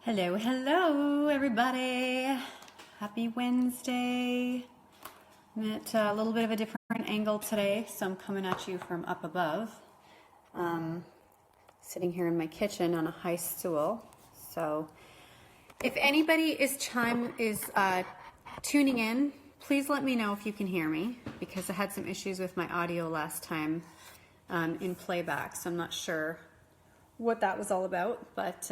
Hello, hello, everybody. Happy Wednesday. I'm at a little bit of a different angle today, so I'm coming at you from up above. Sitting here in my kitchen on a high stool. So if anybody is tuning in, please let me know if you can hear me, because I had some issues with my audio last time in playback, so I'm not sure what that was all about, but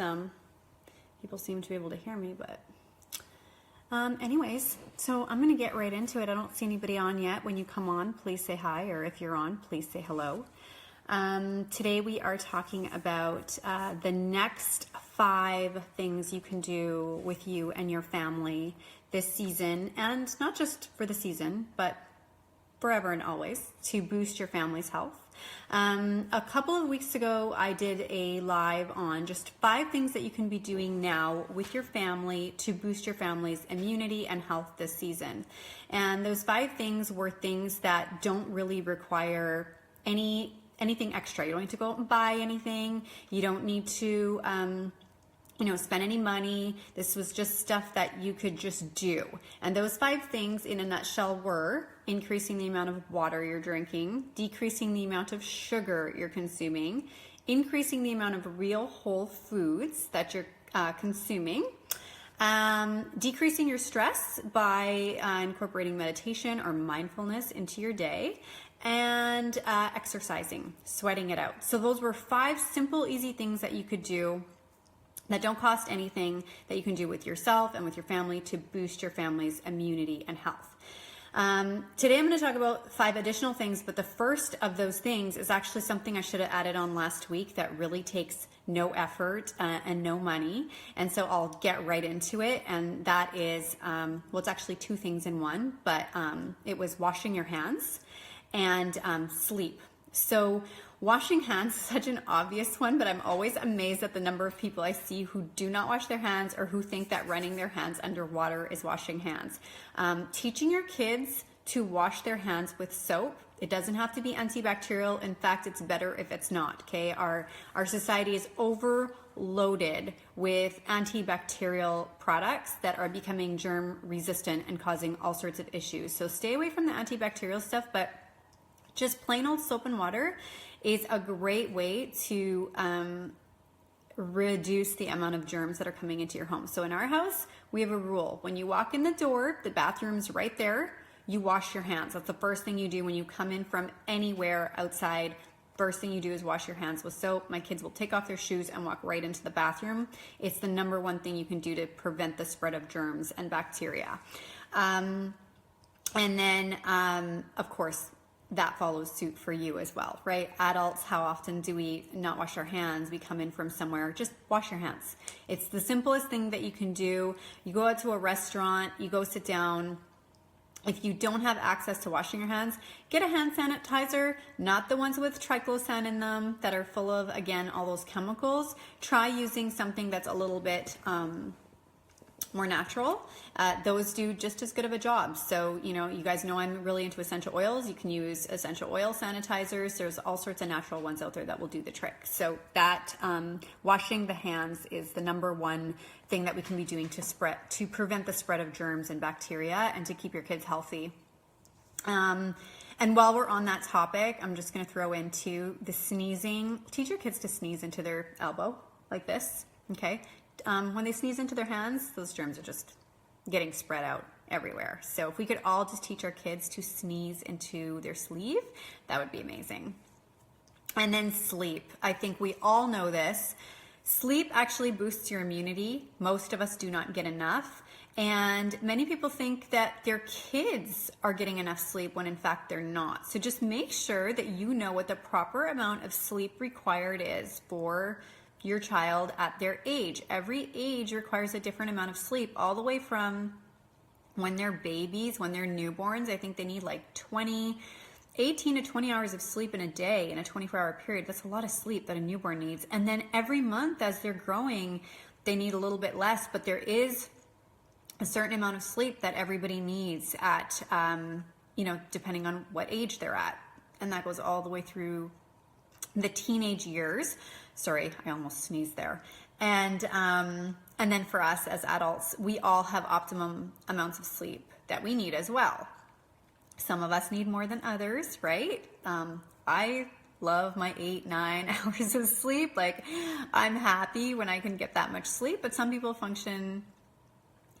people seem to be able to hear me, but anyways, so I'm going to get right into it. I don't see anybody on yet. When you come on, please say hi, or if you're on, please say hello. Today we are talking about the next 5 things you can do with you and your family this season, and not just for the season, but forever and always, to boost your family's health. A couple of weeks ago, I did a live on just 5 things that you can be doing now with your family to boost your family's immunity and health this season. And those 5 things were things that don't really require anything extra. You don't need to go out and buy anything. You don't need to spend any money. This was just stuff that you could just do. And those 5 things in a nutshell were increasing the amount of water you're drinking, decreasing the amount of sugar you're consuming, increasing the amount of real whole foods that you're consuming, decreasing your stress by incorporating meditation or mindfulness into your day, and exercising, sweating it out. So those were 5 simple, easy things that you could do that don't cost anything, that you can do with yourself and with your family to boost your family's immunity and health. Today I'm going to talk about 5 additional things, but the first of those things is actually something I should have added on last week that really takes no effort and no money. And so I'll get right into it. And that is, it's actually 2 things in one, but it was washing your hands and sleep. So washing hands is such an obvious one, but I'm always amazed at the number of people I see who do not wash their hands or who think that running their hands underwater is washing hands. Teaching your kids to wash their hands with soap. It doesn't have to be antibacterial. In fact, it's better if it's not, okay? Our society is overloaded with antibacterial products that are becoming germ resistant and causing all sorts of issues. So stay away from the antibacterial stuff, but just plain old soap and water is a great way to reduce the amount of germs that are coming into your home. So in our house, we have a rule. When you walk in the door, the bathroom's right there, you wash your hands. That's the first thing you do when you come in from anywhere outside. First thing you do is wash your hands with soap. My kids will take off their shoes and walk right into the bathroom. It's the number one thing you can do to prevent the spread of germs and bacteria. And then, of course, that follows suit for you as well, right? Adults, how often do we not wash our hands? We come in from somewhere, just wash your hands. It's the simplest thing that you can do. You go out to a restaurant, you go sit down. If you don't have access to washing your hands, get a hand sanitizer, not the ones with triclosan in them that are full of, again, all those chemicals. Try using something that's a little bit more natural. Those do just as good of a job. So, you guys know I'm really into essential oils. You can use essential oil sanitizers. There's all sorts of natural ones out there that will do the trick. So that washing the hands is the number one thing that we can be doing to prevent the spread of germs and bacteria and to keep your kids healthy. And while we're on that topic, I'm just going to throw into the sneezing. Teach your kids to sneeze into their elbow like this, okay? When they sneeze into their hands, those germs are just getting spread out everywhere. So if we could all just teach our kids to sneeze into their sleeve, that would be amazing. And then sleep. I think we all know this. Sleep actually boosts your immunity. Most of us do not get enough. And many people think that their kids are getting enough sleep when in fact they're not. So just make sure that you know what the proper amount of sleep required is for your child at their age. Every age requires a different amount of sleep, all the way from when they're babies, when they're newborns. I think they need like 18 to 20 hours of sleep in a day in a 24-hour period. That's a lot of sleep that a newborn needs. And then every month as they're growing, they need a little bit less, but there is a certain amount of sleep that everybody needs at, depending on what age they're at. And that goes all the way through the teenage years. Sorry, I almost sneezed there. And then for us as adults, we all have optimum amounts of sleep that we need as well. Some of us need more than others, right? I love my 8-9 hours of sleep. Like, I'm happy when I can get that much sleep, but some people function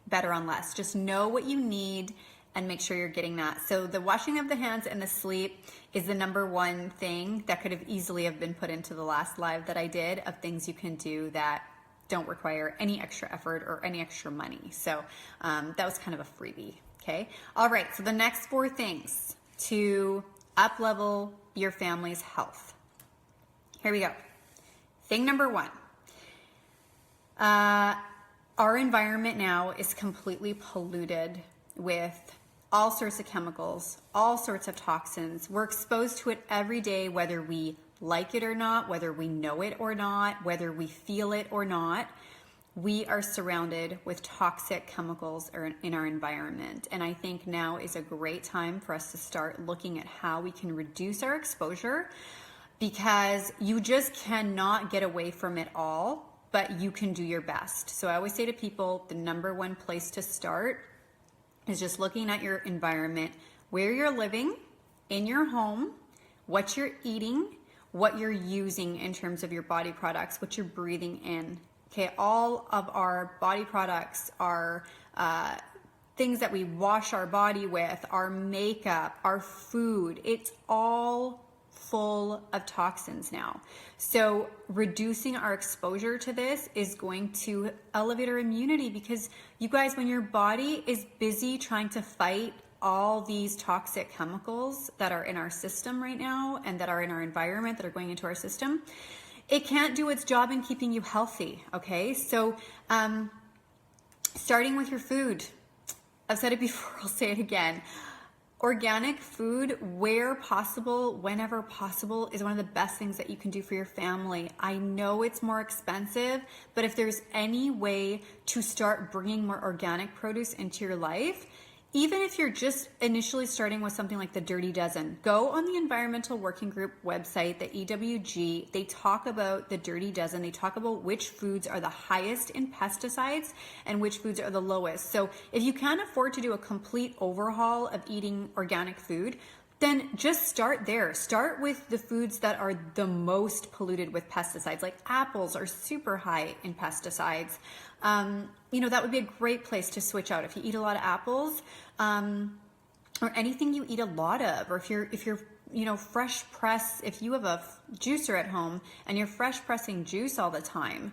better on less. Just know what you need and make sure you're getting that. So the washing of the hands and the sleep is the number one thing that could have easily have been put into the last live that I did of things you can do that don't require any extra effort or any extra money. So that was kind of a freebie. Okay. All right. So the next 4 things to up level your family's health. Here we go. Thing number 1. Our environment now is completely polluted with all sorts of chemicals, all sorts of toxins. We're exposed to it every day, whether we like it or not, whether we know it or not, whether we feel it or not. We are surrounded with toxic chemicals in our environment. And I think now is a great time for us to start looking at how we can reduce our exposure, because you just cannot get away from it all, but you can do your best. So I always say to people, the number one place to start is just looking at your environment, where you're living, in your home, what you're eating, what you're using in terms of your body products, what you're breathing in. Okay, all of our body products are things that we wash our body with, our makeup, our food. It's all full of toxins now. So reducing our exposure to this is going to elevate our immunity, because you guys, when your body is busy trying to fight all these toxic chemicals that are in our system right now and that are in our environment that are going into our system, it can't do its job in keeping you healthy. Okay, so starting with your food. I've said it before, I'll say it again. Organic food, where possible, whenever possible, is one of the best things that you can do for your family. I know it's more expensive, but if there's any way to start bringing more organic produce into your life, even if you're just initially starting with something like the Dirty Dozen, go on the Environmental Working Group website, the EWG. They talk about the Dirty Dozen. They talk about which foods are the highest in pesticides and which foods are the lowest. So if you can't afford to do a complete overhaul of eating organic food, then just start there. Start with the foods that are the most polluted with pesticides. Like apples are super high in pesticides. That would be a great place to switch out. If you eat a lot of apples, or anything you eat a lot of, or if you're fresh press, if you have a juicer at home and you're fresh pressing juice all the time,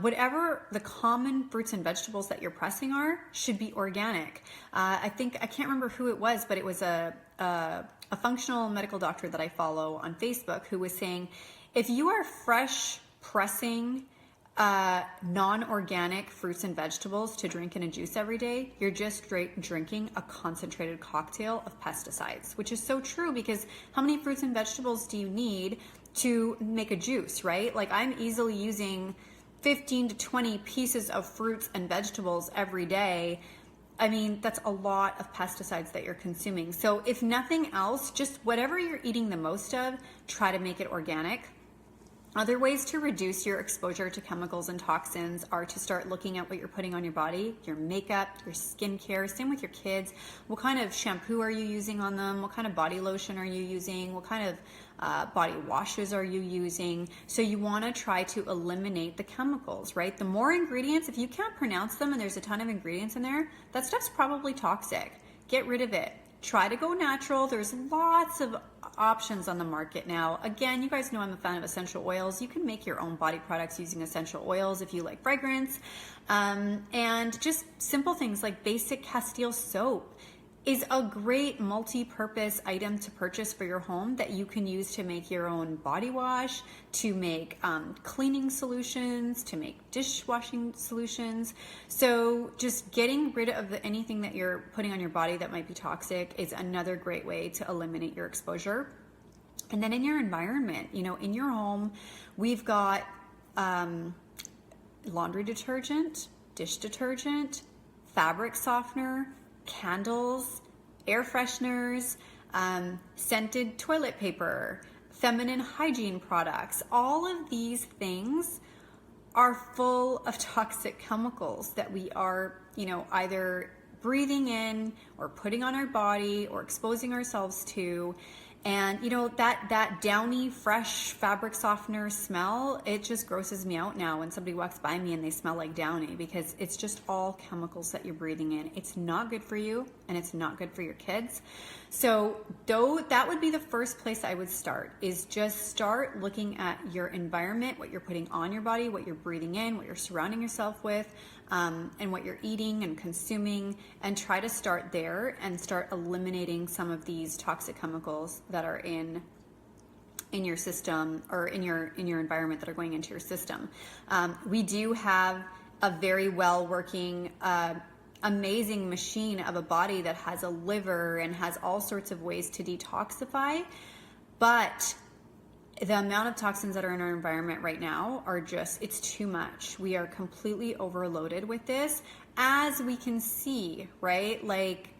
whatever the common fruits and vegetables that you're pressing are should be organic. I can't remember who it was, but it was a functional medical doctor that I follow on Facebook who was saying, if you are fresh pressing non-organic fruits and vegetables to drink in a juice every day, you're just drinking a concentrated cocktail of pesticides, which is so true, because how many fruits and vegetables do you need to make a juice, right? Like, I'm easily using 15 to 20 pieces of fruits and vegetables every day. I mean, that's a lot of pesticides that you're consuming. So if nothing else, just whatever you're eating the most of, try to make it organic. Other ways to reduce your exposure to chemicals and toxins are to start looking at what you're putting on your body, your makeup, your skincare. Same with your kids. What kind of shampoo are you using on them? What kind of body lotion are you using? What kind of body washes are you using? So you want to try to eliminate the chemicals, right? The more ingredients, if you can't pronounce them and there's a ton of ingredients in there, that stuff's probably toxic. Get rid of it. Try to go natural. There's lots of options on the market now. Again, you guys know I'm a fan of essential oils. You can make your own body products using essential oils if you like fragrance. And just simple things like basic Castile soap is a great multi-purpose item to purchase for your home that you can use to make your own body wash, to make cleaning solutions, to make dishwashing solutions. So just getting rid of anything that you're putting on your body that might be toxic is another great way to eliminate your exposure. And then in your environment, in your home, we've got laundry detergent, dish detergent, fabric softener, candles, air fresheners, scented toilet paper, feminine hygiene products. All of these things are full of toxic chemicals that we are, either breathing in or putting on our body or exposing ourselves to. And that downy, fresh fabric softener smell, it just grosses me out now when somebody walks by me and they smell like Downy, because it's just all chemicals that you're breathing in. It's not good for you, and it's not good for your kids. So that would be the first place I would start, is just start looking at your environment, what you're putting on your body, what you're breathing in, what you're surrounding yourself with, and what you're eating and consuming, and try to start there and start eliminating some of these toxic chemicals that are in your system or in your environment that are going into your system. We do have a very well working, amazing machine of a body that has a liver and has all sorts of ways to detoxify, but the amount of toxins that are in our environment right now it's too much. We are completely overloaded with this, as we can see, right? Like,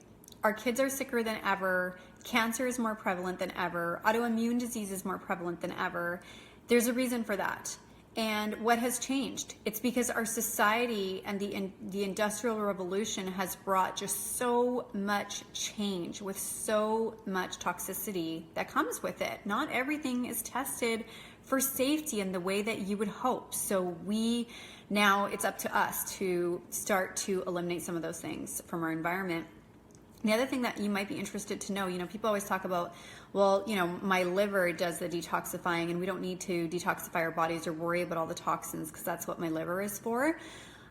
our kids are sicker than ever. Cancer is more prevalent than ever. Autoimmune disease is more prevalent than ever. There's a reason for that. And what has changed? It's because our society and the Industrial Revolution has brought just so much change with so much toxicity that comes with it. Not everything is tested for safety in the way that you would hope. So now it's up to us to start to eliminate some of those things from our environment. The other thing that you might be interested to know, people always talk about, well, my liver does the detoxifying, and we don't need to detoxify our bodies or worry about all the toxins because that's what my liver is for.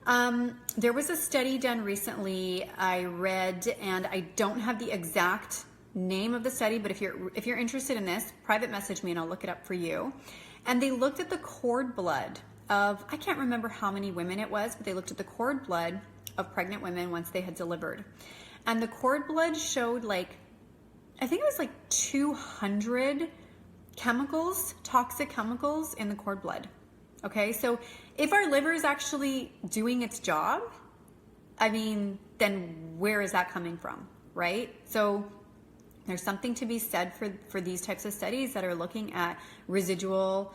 There was a study done recently I read, and I don't have the exact name of the study, but if you're interested in this, private message me and I'll look it up for you. And they looked at the cord blood of, I can't remember how many women it was, but they looked at the cord blood of pregnant women once they had delivered. And the cord blood showed I think it was 200 chemicals, toxic chemicals in the cord blood. Okay, so if our liver is actually doing its job, then where is that coming from, right? So there's something to be said for these types of studies that are looking at residual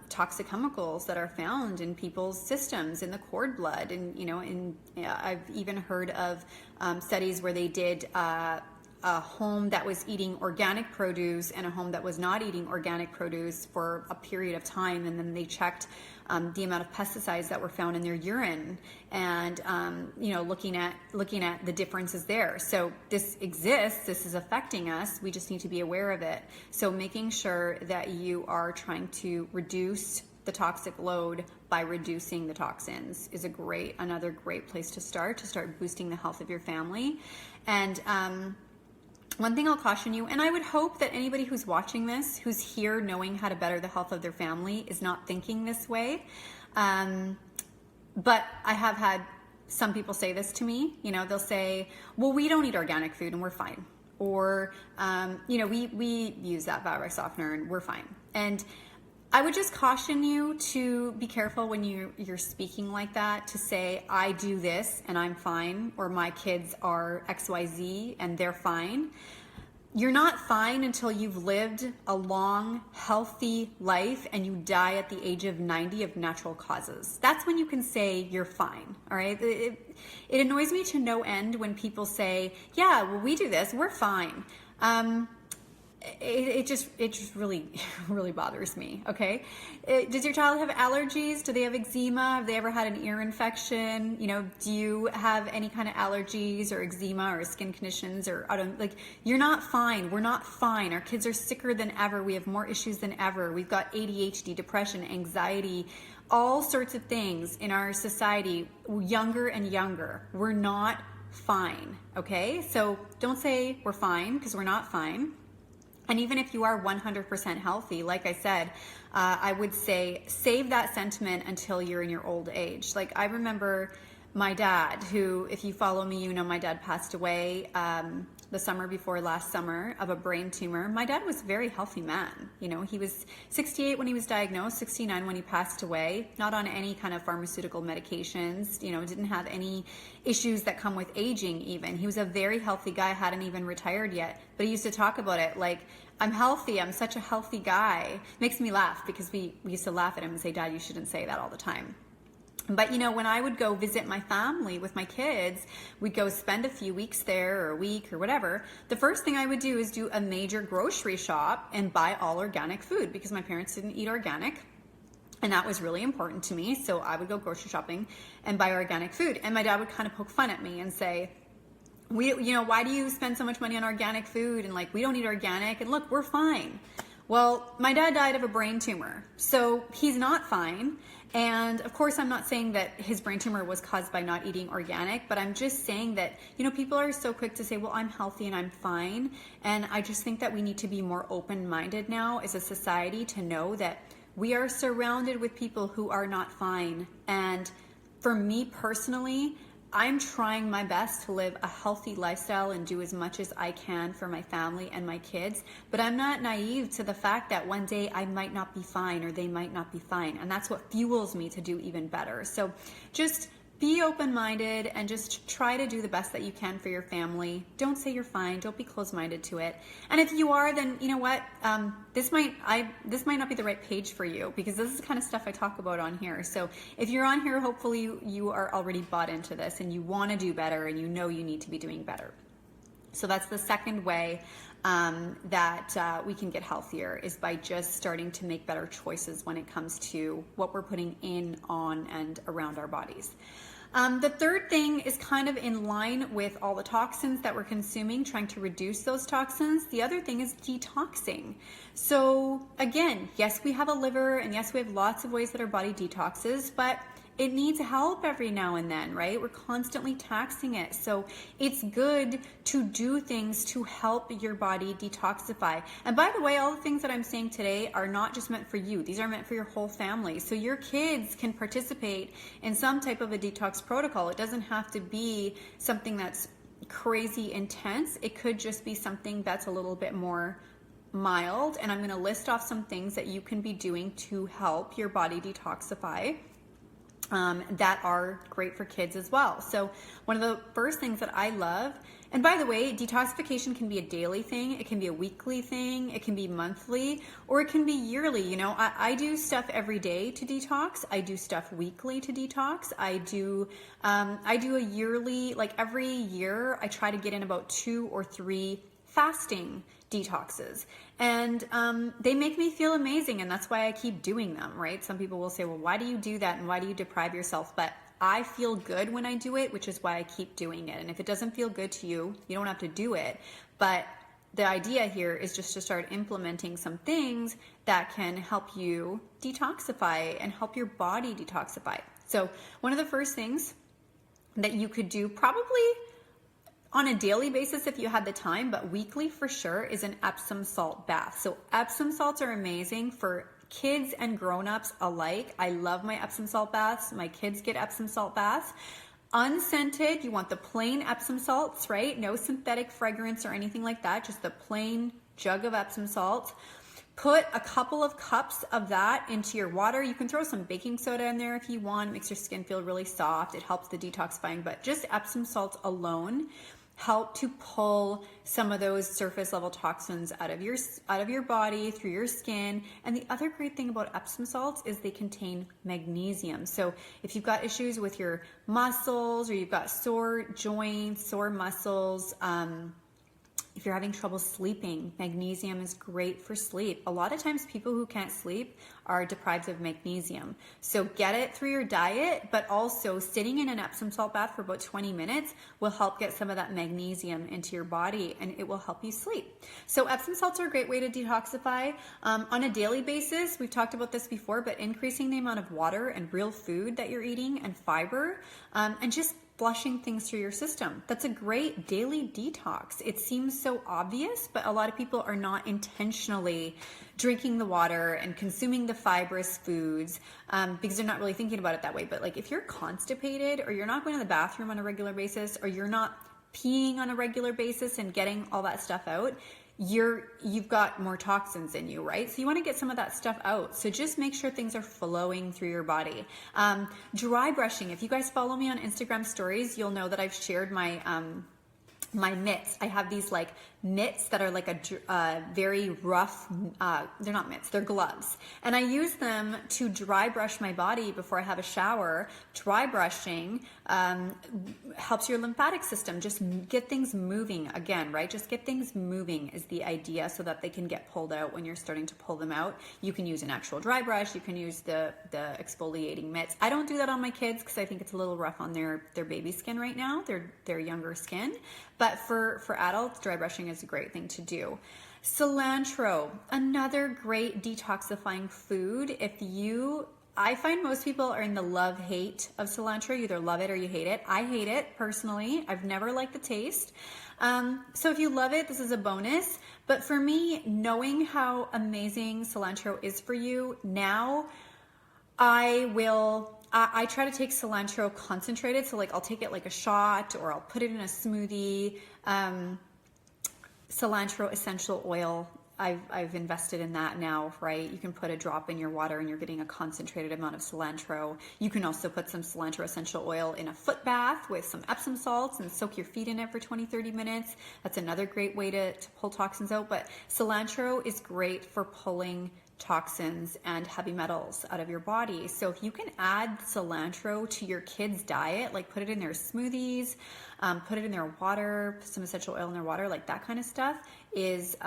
toxic chemicals that are found in people's systems, in the cord blood. And, I've even heard of studies where they did a home that was eating organic produce and a home that was not eating organic produce for a period of time. And then they checked the amount of pesticides that were found in their urine, and looking at the differences there. So this exists, this is affecting us, we just need to be aware of it. So making sure that you are trying to reduce the toxic load by reducing the toxins is another great place to start boosting the health of your family. And one thing I'll caution you, and I would hope that anybody who's watching this, who's here knowing how to better the health of their family, is not thinking this way. But I have had some people say this to me. They'll say, well, we don't eat organic food and we're fine. Or, we use that fabric softener and we're fine. And I would just caution you to be careful when you're speaking like that, to say, I do this and I'm fine, or my kids are XYZ and they're fine. You're not fine until you've lived a long, healthy life and you die at the age of 90 of natural causes. That's when you can say you're fine, all right? It annoys me to no end when people say, yeah, well, we do this, we're fine. It just really bothers me. Okay, does your child have allergies? Do they have eczema? Have they ever had an ear infection? Do you have any kind of allergies or eczema or skin conditions or you're not fine. We're not fine. Our kids are sicker than ever. We have more issues than ever. We've got ADHD, depression, anxiety, all sorts of things in our society, younger and younger. We're not fine. Okay, so don't say we're fine, because we're not fine. And even if you are 100% healthy, like I said, I would say save that sentiment until you're in your old age. I remember my dad, who, if you follow me, my dad passed away the summer before last summer of a brain tumor. My dad was a very healthy man. He was 68 when he was diagnosed, 69 when he passed away, not on any kind of pharmaceutical medications, didn't have any issues that come with aging even. He was a very healthy guy, hadn't even retired yet, but he used to talk about it like, I'm healthy. I'm such a healthy guy. Makes me laugh because we used to laugh at him and say, Dad, you shouldn't say that all the time. But when I would go visit my family with my kids, we'd go spend a few weeks there or a week or whatever. The first thing I would do is do a major grocery shop and buy all organic food because my parents didn't eat organic. And that was really important to me. So I would go grocery shopping and buy organic food. And my dad would kind of poke fun at me and say, why do you spend so much money on organic food? And we don't eat organic. And look, we're fine. Well, my dad died of a brain tumor. So he's not fine. And of course, I'm not saying that his brain tumor was caused by not eating organic, but I'm just saying that, people are so quick to say, well, I'm healthy and I'm fine. And I just think that we need to be more open-minded now as a society to know that we are surrounded with people who are not fine. And for me personally, I'm trying my best to live a healthy lifestyle and do as much as I can for my family and my kids, but I'm not naive to the fact that one day I might not be fine or they might not be fine, and that's what fuels me to do even better. So just be open-minded and just try to do the best that you can for your family. Don't say you're fine. Don't be closed-minded to it. And if you are, then you know what? This might not be the right page for you because this is the kind of stuff I talk about on here. So if you're on here, hopefully you are already bought into this and you want to do better and you need to be doing better. So that's the second way that we can get healthier is by just starting to make better choices when it comes to what we're putting in, on, and around our bodies. The third thing is kind of in line with all the toxins that we're consuming, trying to reduce those toxins. The other thing is detoxing. So again, yes, we have a liver and yes, we have lots of ways that our body detoxes, but it needs help every now and then, right? We're constantly taxing it. So it's good to do things to help your body detoxify. And by the way, all the things that I'm saying today are not just meant for you. These are meant for your whole family. So your kids can participate in some type of a detox protocol. It doesn't have to be something that's crazy intense. It could just be something that's a little bit more mild. And I'm going to list off some things that you can be doing to help your body detoxify. That are great for kids as well. So one of the first things that I love, and by the way, detoxification can be a daily thing, it can be a weekly thing, it can be monthly, or it can be yearly. I do stuff every day to detox. I do stuff weekly to detox. I do a yearly, every year I try to get in about 2 or 3 fasting detoxes, and they make me feel amazing, and that's why I keep doing them, right? Some people will say, well, why do you do that and why do you deprive yourself? But I feel good when I do it, which is why I keep doing it. And if it doesn't feel good to you, you don't have to do it. But the idea here is just to start implementing some things that can help you detoxify and help your body detoxify. So one of the first things that you could do, probably on a daily basis if you had the time, but weekly for sure, is an Epsom salt bath. So Epsom salts are amazing for kids and grown-ups alike. I love my Epsom salt baths. My kids get Epsom salt baths. Unscented, you want the plain Epsom salts, right? No synthetic fragrance or anything like that, just the plain jug of Epsom salts. Put a couple of cups of that into your water. You can throw some baking soda in there if you want. It makes your skin feel really soft. It helps the detoxifying, but just Epsom salts alone help to pull some of those surface level toxins out of your body through your skin. And the other great thing about Epsom salts is they contain magnesium. So if you've got issues with your muscles or you've got sore joints, sore muscles, if you're having trouble sleeping, magnesium is great for sleep. A lot of times people who can't sleep are deprived of magnesium. So get it through your diet, but also sitting in an Epsom salt bath for about 20 minutes will help get some of that magnesium into your body and it will help you sleep. So Epsom salts are a great way to detoxify. On a daily basis, we've talked about this before, but increasing the amount of water and real food that you're eating and fiber, and just flushing things through your system. That's a great daily detox. It seems so obvious, but a lot of people are not intentionally drinking the water and consuming the fibrous foods because they're not really thinking about it that way. But if you're constipated or you're not going to the bathroom on a regular basis or you're not peeing on a regular basis and getting all that stuff out, you've got more toxins in you, right? So you want to get some of that stuff out. So just make sure things are flowing through your body. Dry brushing. If you guys follow me on Instagram stories, you'll know that I've shared my my mitts. I have these like mitts that are like a very rough, they're not mitts, they're gloves. And I use them to dry brush my body before I have a shower. Dry brushing helps your lymphatic system just get things moving again, right? Just get things moving is the idea, so that they can get pulled out when you're starting to pull them out. You can use an actual dry brush. You can use the exfoliating mitts. I don't do that on my kids because I think it's a little rough on their baby skin right now, their younger skin. But for adults, dry brushing is a great thing to do. Cilantro, another great detoxifying food. I find most people are in the love-hate of cilantro. You either love it or you hate it. I hate it personally. I've never liked the taste. So if you love it, this is a bonus. But for me, knowing how amazing cilantro is for you, now I try to take cilantro concentrated. So like I'll take it like a shot, or I'll put it in a smoothie. Cilantro essential oil, I've invested in that now, right? You can put a drop in your water and you're getting a concentrated amount of cilantro. You can also put some cilantro essential oil in a foot bath with some Epsom salts and soak your feet in it for 20-30 minutes. That's another great way to pull toxins out. But cilantro is great for pulling toxins and heavy metals out of your body. So if you can add cilantro to your kids' diet, like put it in their smoothies, put it in their water, put some essential oil in their water, like that kind of stuff is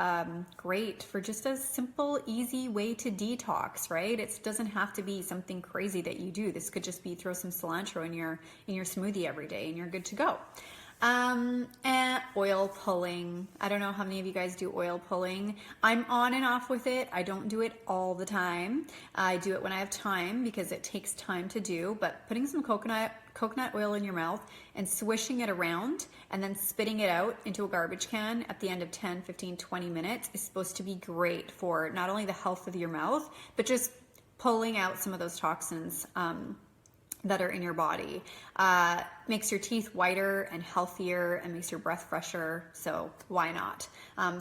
great for just a simple, easy way to detox, right? It doesn't have to be something crazy that you do. This could just be throw some cilantro in your smoothie every day and you're good to go. And oil pulling. I don't know how many of you guys do oil pulling. I'm on and off with it. I don't do it all the time. I do it when I have time because it takes time to do, but putting some coconut oil in your mouth and swishing it around and then spitting it out into a garbage can at the end of 10, 15, 20 minutes is supposed to be great for not only the health of your mouth, but just pulling out some of those toxins that are in your body. Makes your teeth whiter and healthier and makes your breath fresher, so why not?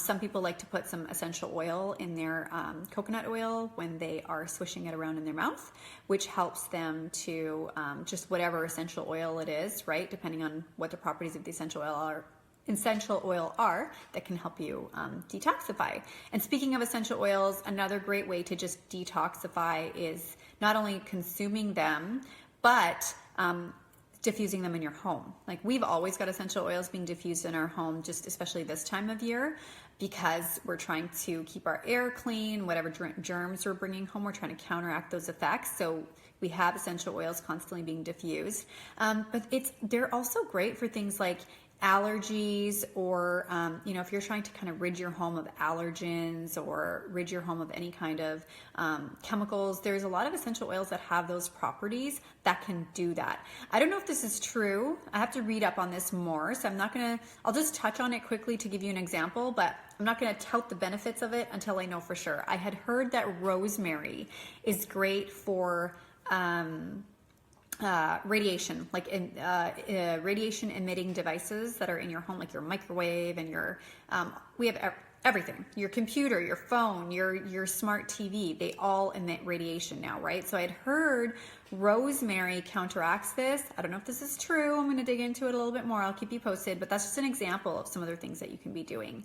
Some people like to put some essential oil in their coconut oil when they are swishing it around in their mouth, which helps them to just whatever essential oil it is, right? Depending on what the properties of the essential oil are that can help you detoxify. And speaking of essential oils, another great way to just detoxify is not only consuming them, but diffusing them in your home. Like we've always got essential oils being diffused in our home, just especially this time of year, because we're trying to keep our air clean, whatever germs we're bringing home, we're trying to counteract those effects. So we have essential oils constantly being diffused. But they're also great for things like allergies, or if you're trying to kind of rid your home of allergens or rid your home of any kind of chemicals, there's a lot of essential oils that have those properties that can do that. I don't know if this is true. I have to read up on this more, so I'll just touch on it quickly to give you an example, but I'm not going to tout the benefits of it until I know for sure. I had heard that rosemary is great for radiation, like radiation emitting devices that are in your home, like your microwave and we have everything, your computer, your phone, your smart TV, they all emit radiation now, right? So I'd heard rosemary counteracts this. I don't know if this is true. I'm going to dig into it a little bit more. I'll keep you posted, but that's just an example of some other things that you can be doing.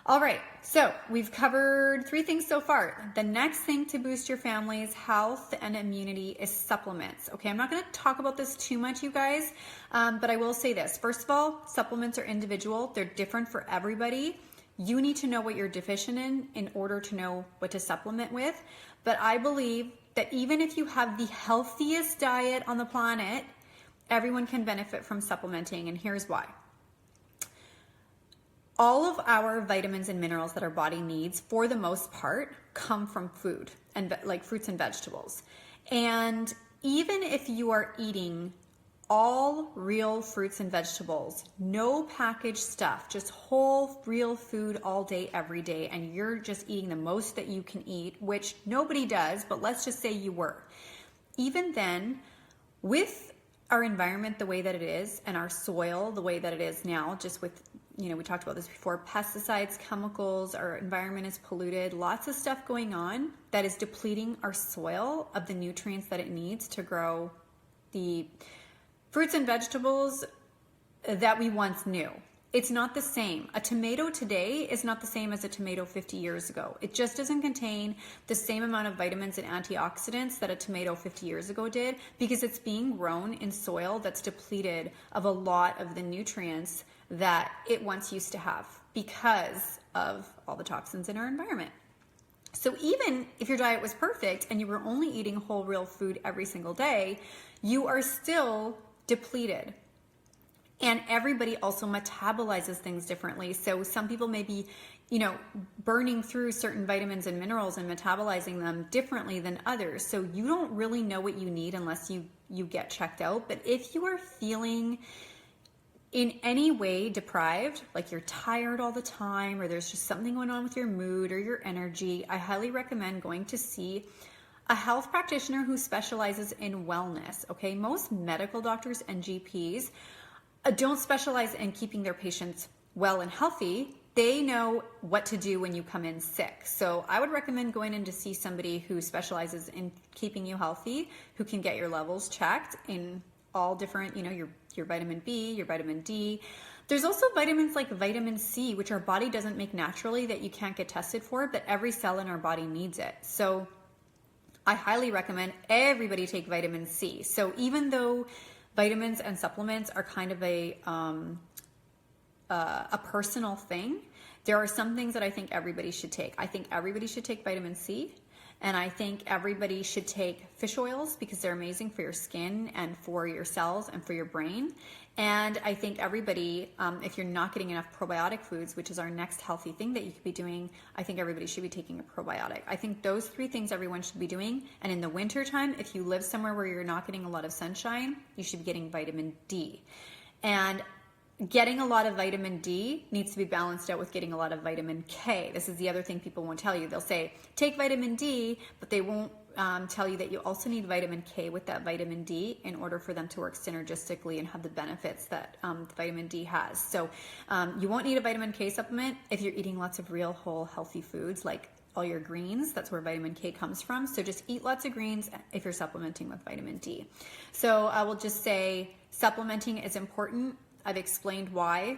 All right, so we've covered 3 things so far. The next thing to boost your family's health and immunity is supplements. Okay, I'm not going to talk about this too much, you guys, but I will say this. First of all, supplements are individual. They're different for everybody. You need to know what you're deficient in order to know what to supplement with. But I believe that even if you have the healthiest diet on the planet, everyone can benefit from supplementing, and here's why. All of our vitamins and minerals that our body needs, for the most part, come from food, and like fruits and vegetables. And even if you are eating all real fruits and vegetables, no packaged stuff, just whole real food all day, every day, and you're just eating the most that you can eat, which nobody does, but let's just say you were. Even then, with our environment the way that it is, and our soil the way that it is now, just with, we talked about this before, pesticides, chemicals, our environment is polluted, lots of stuff going on that is depleting our soil of the nutrients that it needs to grow the fruits and vegetables that we once knew. It's not the same. A tomato today is not the same as a tomato 50 years ago. It just doesn't contain the same amount of vitamins and antioxidants that a tomato 50 years ago did, because it's being grown in soil that's depleted of a lot of the nutrients that it once used to have because of all the toxins in our environment. So even if your diet was perfect and you were only eating whole real food every single day, you are still depleted. And everybody also metabolizes things differently. So some people may be, burning through certain vitamins and minerals and metabolizing them differently than others. So you don't really know what you need unless you get checked out. But if you are feeling in any way deprived, like you're tired all the time, or there's just something going on with your mood or your energy, I highly recommend going to see a health practitioner who specializes in wellness. Okay, most medical doctors and GPs don't specialize in keeping their patients well and healthy. They know what to do when you come in sick. So I would recommend going in to see somebody who specializes in keeping you healthy, who can get your levels checked in all different, your vitamin B, your vitamin D. There's also vitamins like vitamin C, which our body doesn't make naturally, that you can't get tested for, but every cell in our body needs it. So I highly recommend everybody take vitamin C. So even though vitamins and supplements are kind of a personal thing, there are some things that I think everybody should take. I think everybody should take vitamin C, and I think everybody should take fish oils because they're amazing for your skin and for your cells and for your brain. And I think everybody, if you're not getting enough probiotic foods, which is our next healthy thing that you could be doing, I think everybody should be taking a probiotic. I think those three things everyone should be doing. And in the wintertime, if you live somewhere where you're not getting a lot of sunshine, you should be getting vitamin D. And getting a lot of vitamin D needs to be balanced out with getting a lot of vitamin K. This is the other thing people won't tell you. They'll say, take vitamin D, but they won't tell you that you also need vitamin K with that vitamin D in order for them to work synergistically and have the benefits that the vitamin D has. So you won't need a vitamin K supplement if you're eating lots of real, whole, healthy foods like all your greens. That's where vitamin K comes from. So just eat lots of greens if you're supplementing with vitamin D. So I will just say supplementing is important. I've explained why.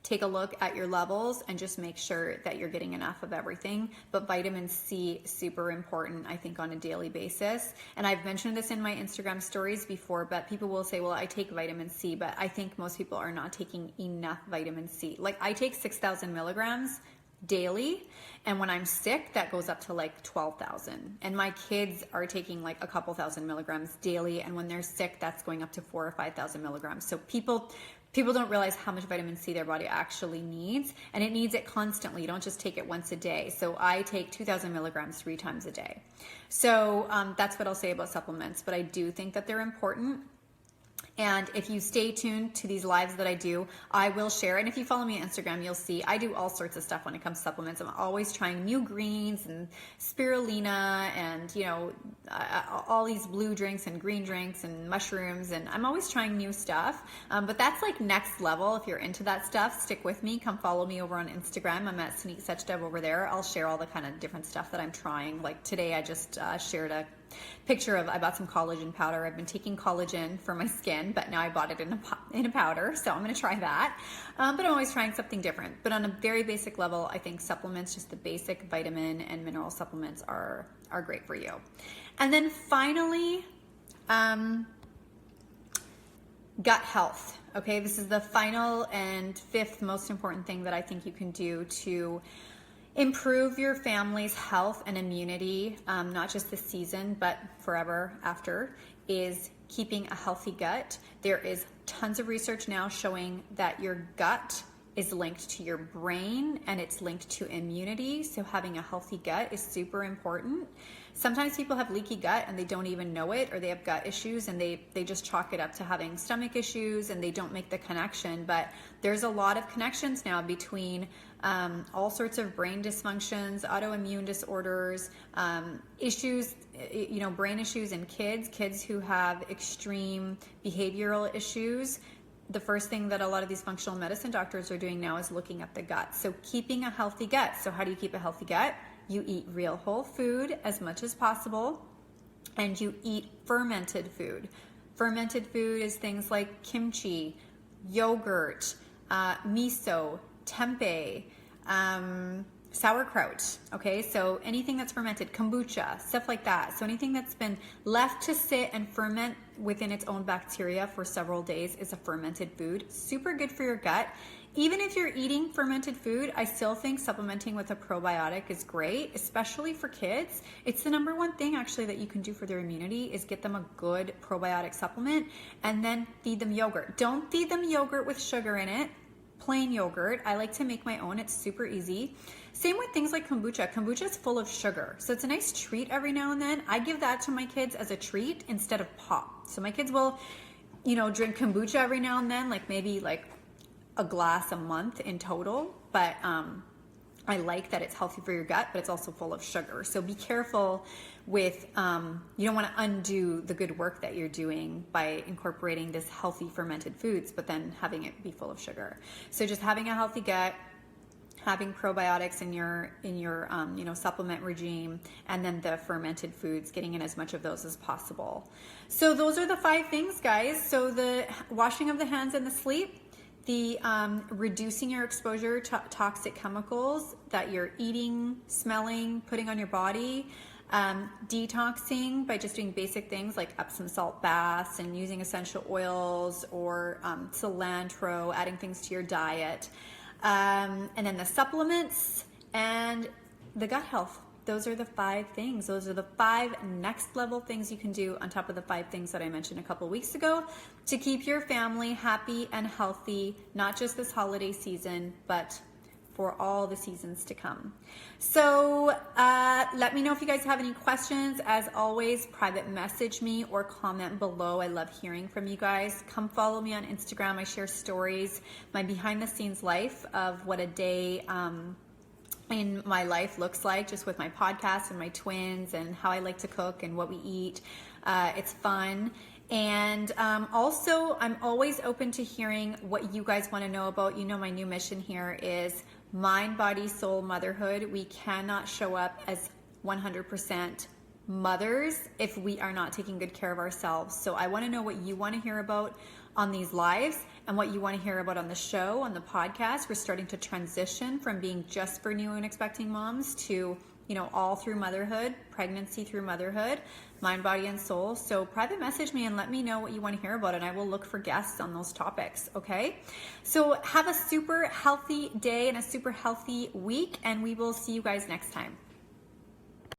Take a look at your levels and just make sure that you're getting enough of everything. But vitamin C, super important, I think, on a daily basis. And I've mentioned this in my Instagram stories before, but people will say, well, I take vitamin C, but I think most people are not taking enough vitamin C. Like I take 6,000 milligrams daily, and when I'm sick that goes up to like 12,000, and my kids are taking like a couple thousand milligrams daily, and when they're sick that's going up to 4,000 or 5,000 milligrams. So people don't realize how much vitamin C their body actually needs, and it needs it constantly. You don't just take it once a day. So I take 2,000 milligrams 3 times a day. So that's what I'll say about supplements, but I do think that they're important. And if you stay tuned to these lives that I do, I will share. And if you follow me on Instagram, you'll see I do all sorts of stuff when it comes to supplements. I'm always trying new greens and spirulina and, all these blue drinks and green drinks and mushrooms. And I'm always trying new stuff. But that's like next level. If you're into that stuff, stick with me. Come follow me over on Instagram. I'm at Sneak Such Dev over there. I'll share all the kind of different stuff that I'm trying. Like today, I just shared a picture of, I bought some collagen powder. I've been taking collagen for my skin, but now I bought it in a powder, so I'm going to try that. But I'm always trying something different. But on a very basic level, I think supplements, just the basic vitamin and mineral supplements are great for you. And then finally, gut health. Okay, this is the final and 5th most important thing that I think you can do to improve your family's health and immunity, not just this season, but forever after, is keeping a healthy gut. There is tons of research now showing that your gut is linked to your brain and it's linked to immunity. So having a healthy gut is super important. Sometimes people have leaky gut and they don't even know it, or they have gut issues and they just chalk it up to having stomach issues and they don't make the connection. But there's a lot of connections now between all sorts of brain dysfunctions, autoimmune disorders, issues, brain issues in kids who have extreme behavioral issues. The first thing that a lot of these functional medicine doctors are doing now is looking at the gut. So keeping a healthy gut. So how do you keep a healthy gut? You eat real whole food as much as possible, and you eat fermented food. Fermented food is things like kimchi, yogurt, miso, tempeh, sauerkraut, okay? So anything that's fermented, kombucha, stuff like that. So anything that's been left to sit and ferment within its own bacteria for several days is a fermented food. Super good for your gut. Even if you're eating fermented food, I still think supplementing with a probiotic is great, especially for kids. It's the number one thing actually that you can do for their immunity is get them a good probiotic supplement and then feed them yogurt. Don't feed them yogurt with sugar in it. Plain yogurt. I like to make my own. It's super easy. Same with things like kombucha. Kombucha is full of sugar. So it's a nice treat every now and then. I give that to my kids as a treat instead of pop. So my kids will, drink kombucha every now and then, like maybe like a glass a month in total. But I like that it's healthy for your gut, but it's also full of sugar. So be careful with, you don't want to undo the good work that you're doing by incorporating this healthy fermented foods, but then having it be full of sugar. So just having a healthy gut, having probiotics in your supplement regime, and then the fermented foods, getting in as much of those as possible. So those are the 5 things, guys. So the washing of the hands and the sleep, the reducing your exposure to toxic chemicals that you're eating, smelling, putting on your body, detoxing by just doing basic things like Epsom salt baths and using essential oils or cilantro, adding things to your diet, and then the supplements and the gut health. Those are the 5 things. Those are the 5 next level things you can do on top of the 5 things that I mentioned a couple weeks ago to keep your family happy and healthy, not just this holiday season, but for all the seasons to come. So let me know if you guys have any questions. As always, private message me or comment below. I love hearing from you guys. Come follow me on Instagram. I share stories, my behind the scenes life of what a day in my life looks like, just with my podcast and my twins and how I like to cook and what we eat. It's fun. And also, I'm always open to hearing what you guys want to know about. My new mission here is mind, body, soul, motherhood. We cannot show up as 100% mothers if we are not taking good care of ourselves. So I want to know what you want to hear about on these lives and what you want to hear about on the show, on the podcast. We're starting to transition from being just for new and expecting moms to, all through motherhood, pregnancy through motherhood, mind, body, and soul. So private message me and let me know what you want to hear about, and I will look for guests on those topics, okay? So have a super healthy day and a super healthy week, and we will see you guys next time.